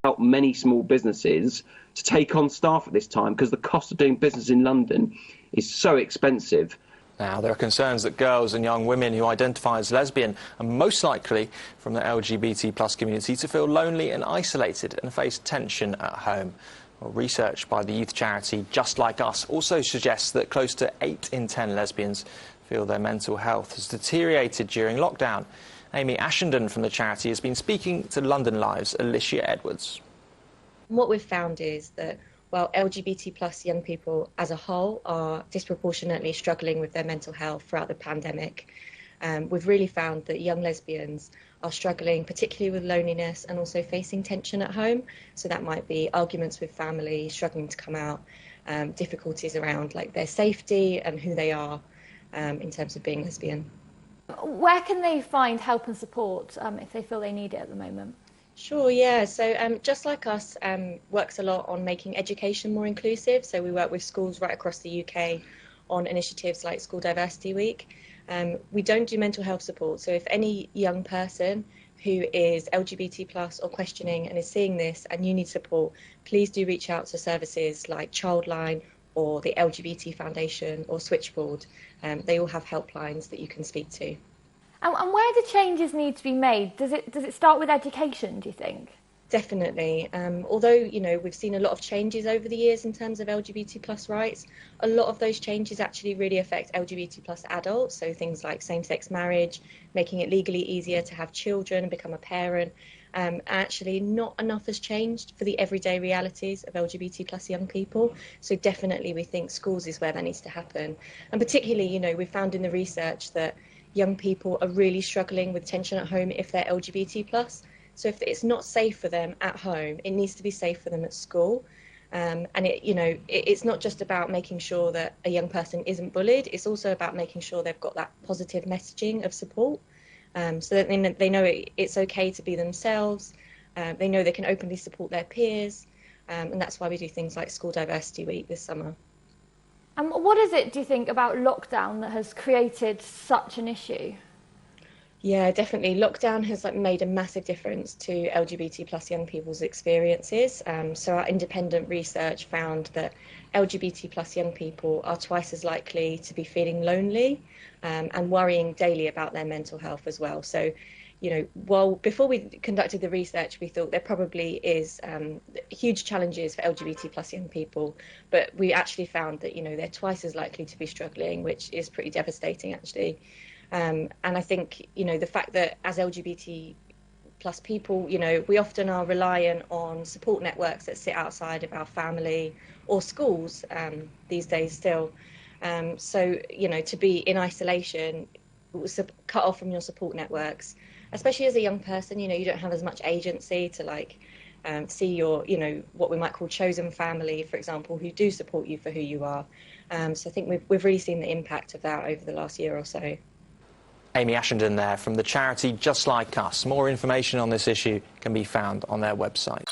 help many small businesses to take on staff at this time because the cost of doing business in London is so expensive. Now, there are concerns that girls and young women who identify as lesbian are most likely from the LGBT plus community to feel lonely and isolated and face tension at home. Well, research by the youth charity Just Like Us also suggests that close to 8 in 10 lesbians feel their mental health has deteriorated during lockdown. Amy Ashenden from the charity has been speaking to London Live's Alicia Edwards. What we've found is that while LGBT plus young people as a whole are disproportionately struggling with their mental health throughout the pandemic, we've really found that young lesbians are struggling particularly with loneliness and also facing tension at home. So that might be arguments with family, struggling to come out, difficulties around like their safety and who they are in terms of being lesbian. Where can they find help and support if they feel they need it at the moment? Sure, yeah. So Just Like Us works a lot on making education more inclusive. So we work with schools right across the UK on initiatives like School Diversity Week. We don't do mental health support. So if any young person who is LGBT plus or questioning and is seeing this and you need support, please do reach out to services like Childline or the LGBT Foundation or Switchboard. They all have helplines that you can speak to. And where do changes need to be made? Does it start with education, do you think? Definitely. Although, we've seen a lot of changes over the years in terms of LGBT plus rights, a lot of those changes actually really affect LGBT plus adults. So things like same-sex marriage, making it legally easier to have children and become a parent. Actually, not enough has changed for the everyday realities of LGBT plus young people. So definitely we think schools is where that needs to happen. And particularly, we found in the research that young people are really struggling with tension at home if they're LGBT plus. So if it's not safe for them at home, it needs to be safe for them at school. And it's not just about making sure that a young person isn't bullied. It's also about making sure they've got that positive messaging of support, so that they know it's okay to be themselves. They know they can openly support their peers. And that's why we do things like School Diversity Week this summer. And what is it, do you think, about lockdown that has created such an issue? Yeah, definitely. Lockdown has made a massive difference to LGBT plus young people's experiences. So our independent research found that LGBT plus young people are twice as likely to be feeling lonely and worrying daily about their mental health as well. So, while before we conducted the research, we thought there probably is huge challenges for LGBT plus young people, but we actually found that, they're twice as likely to be struggling, which is pretty devastating, actually. And I think, the fact that as LGBT plus people, we often are reliant on support networks that sit outside of our family or schools these days still. So, to be in isolation, cut off from your support networks, especially as a young person, you don't have as much agency to see your, what we might call chosen family, for example, who do support you for who you are. So I think we've really seen the impact of that over the last year or so. Amy Ashenden there from the charity Just Like Us. More information on this issue can be found on their website.